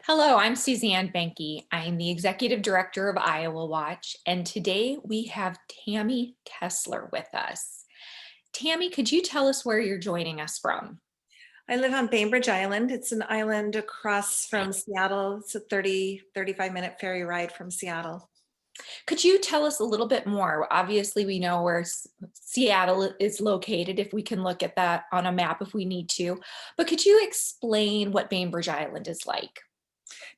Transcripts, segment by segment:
Hello, I'm Suzanne Benke. I'm the Executive Director of Iowa Watch, and today we have Tammy Kessler with us. Tammy, could you tell us where you're joining us from? I live on Bainbridge Island. It's an island across from Seattle. It's a 35-minute ferry ride from Seattle. Could you tell us a little bit more? Obviously, we know where Seattle is located, if we can look at that on a map if we need to, but could you explain what Bainbridge Island is like?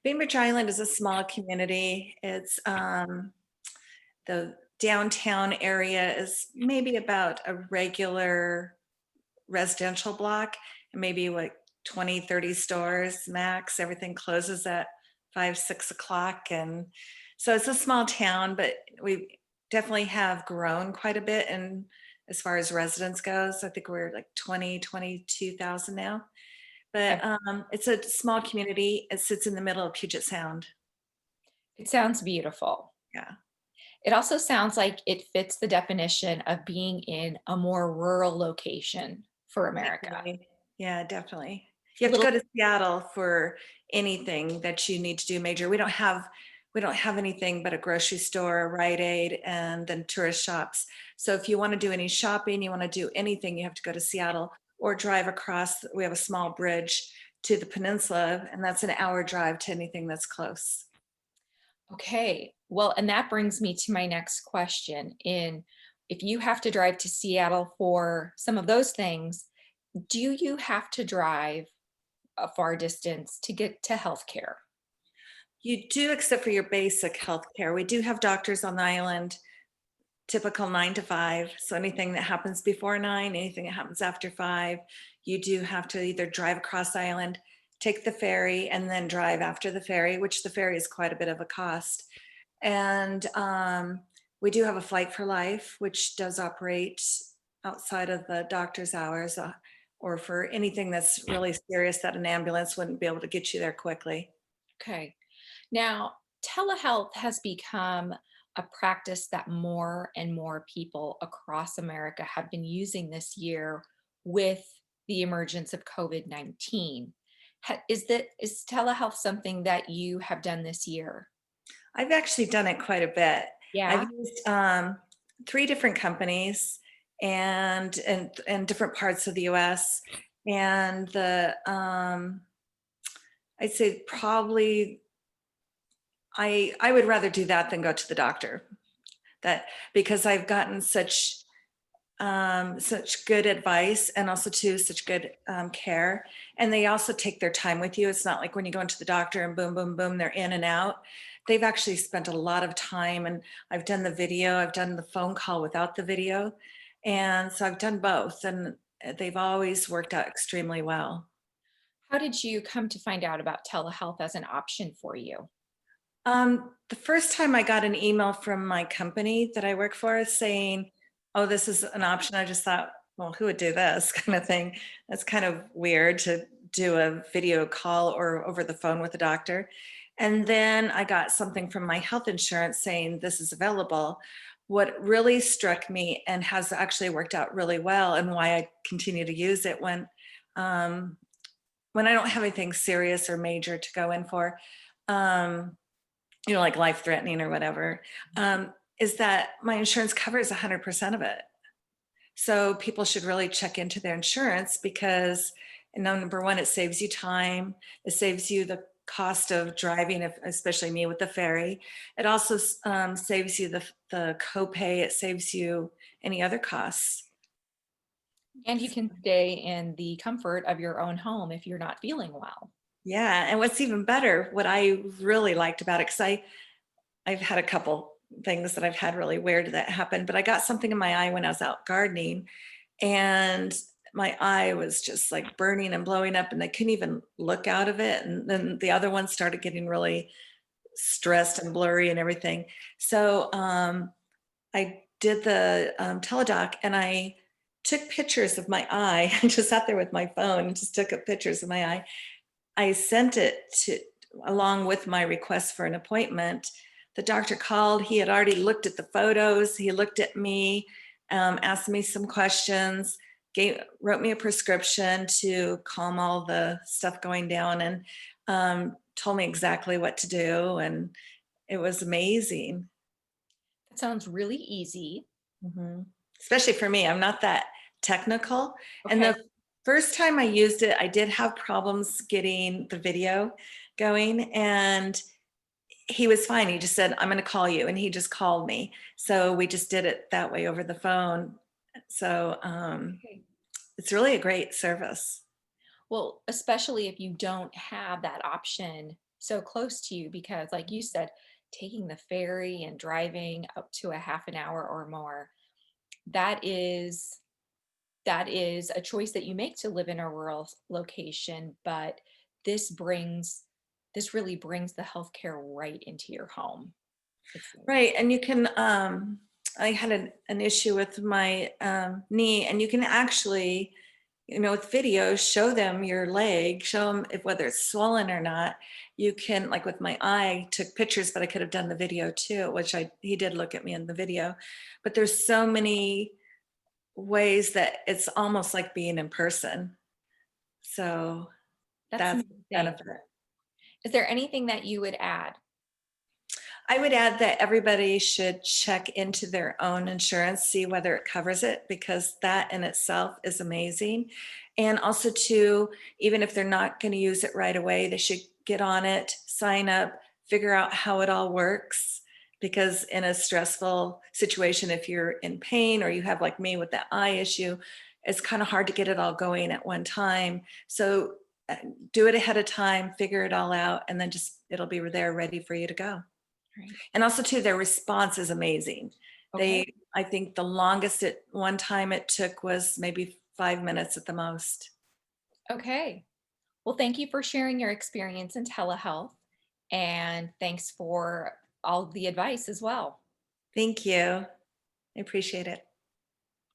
Bainbridge Island is a small community. It's the downtown area is maybe about a regular residential block, and maybe like 20, 30 stores max. Everything closes at 5, 6 o'clock. And so it's a small town, but we definitely have grown quite a bit. And as far as residents goes, I think we're like 20, 22,000 now. But it's a small community. It sits in the middle of Puget Sound. It sounds beautiful. Yeah. It also sounds like it fits the definition of being in a more rural location for America. Definitely. Yeah, definitely. You A have to little, go to Seattle for anything that you need to do major. We don't have anything but a grocery store, a Rite Aid, and then tourist shops. So if you want to do any shopping, you want to do anything, you have to go to Seattle or drive across. We have a small bridge to the peninsula, and that's an hour drive to anything that's close. okay. Well, and that brings me to my next question. If you have to drive to Seattle for some of those things, do you have to drive a far distance to get to healthcare? You do, except for your basic health care. We do have doctors on the island, typical 9 to 5. So anything that happens before 9, anything that happens after 5, you do have to either drive across the island, take the ferry, and then drive after the ferry, which the ferry is quite a bit of a cost. And we do have a Flight for Life, which does operate outside of the doctor's hours, or for anything that's really serious that an ambulance wouldn't be able to get you there quickly. Okay. Now, telehealth has become a practice that more and more people across America have been using this year with the emergence of COVID-19. Is telehealth something that you have done this year? I've actually done it quite a bit. I've Yeah. used 3 different companies and different parts of the US. And I'd say probably I would rather do that than go to the doctor. That because I've gotten such good advice, and also too such good care, and they also take their time with you. It's not like when you go into the doctor and boom boom boom they're in and out. They've actually spent a lot of time, and I've done the video, I've done the phone call without the video, and so I've done both, and they've always worked out extremely well. How did you come to find out about telehealth as an option for you? The first time I got an email from my company that I work for saying, "Oh, this is an option," I just thought, "Well, who would do this?" kind of thing. That's kind of weird to do a video call or over the phone with a doctor. And then I got something from my health insurance saying this is available. What really struck me and has actually worked out really well, and why I continue to use it um, when I don't have anything serious or major to go in for. Um, like life threatening or whatever, is that my insurance covers 100% of it. So people should really check into their insurance because, number one, it saves you time. It saves you the cost of driving, especially me with the ferry. It also saves you the copay. It saves you any other costs. And you can stay in the comfort of your own home if you're not feeling well. Yeah, and what's even better, what I really liked about it, because I've had a couple things that I've had really weird that happened, but I got something in my eye when I was out gardening, and my eye was just like burning and blowing up, and I couldn't even look out of it. And then the other one started getting really stressed and blurry and everything. So I did the teledoc, and I took pictures of my eye. I just sat there with my phone and just took up pictures of my eye. I sent it to along with my request for an appointment. The doctor called. He had already looked at the photos. He looked at me, asked me some questions, wrote me a prescription to calm all the stuff going down. And told me exactly what to do, and it was amazing. That sounds really easy. Mhm. Especially for me, I'm not that technical, and Okay. the first time I used it, I did have problems getting the video going, and he was fine. He just said, "I'm gonna call you," and he just called me. So we just did it that way over the phone. So, Okay. it's really a great service. Well, especially if you don't have that option so close to you, because, like you said, taking the ferry and driving up to a half an hour or more, that is that is a choice that you make to live in a rural location, but this brings this really brings the healthcare right into your home, it seems. Right, and you can, I had an issue with my, knee, and you can actually, with videos, show them your leg, show them if whether it's swollen or not. You can, like with my eye, took pictures, but I could have done the video too, which he did look at me in the video. But there's so many ways that it's almost like being in person. So That's that's the amazing. benefit. Is there anything that you would add? I would add that everybody should check into their own insurance, see whether it covers it, because that in itself is amazing. And also, too, even if they're not going to use it right away, they should get on it, sign up, figure out how it all works. Because in a stressful situation, if you're in pain or you have, like me, with that eye issue, it's kind of hard to get it all going at one time. So uh, do it ahead of time, figure it all out, and then just it'll be there ready for you to go. Right. And also too, their response is amazing. Okay. I think the longest at one time it took was maybe 5 minutes at the most. Okay. Well, thank you for sharing your experience in telehealth, and thanks for all the advice as well. Thank you. I appreciate it.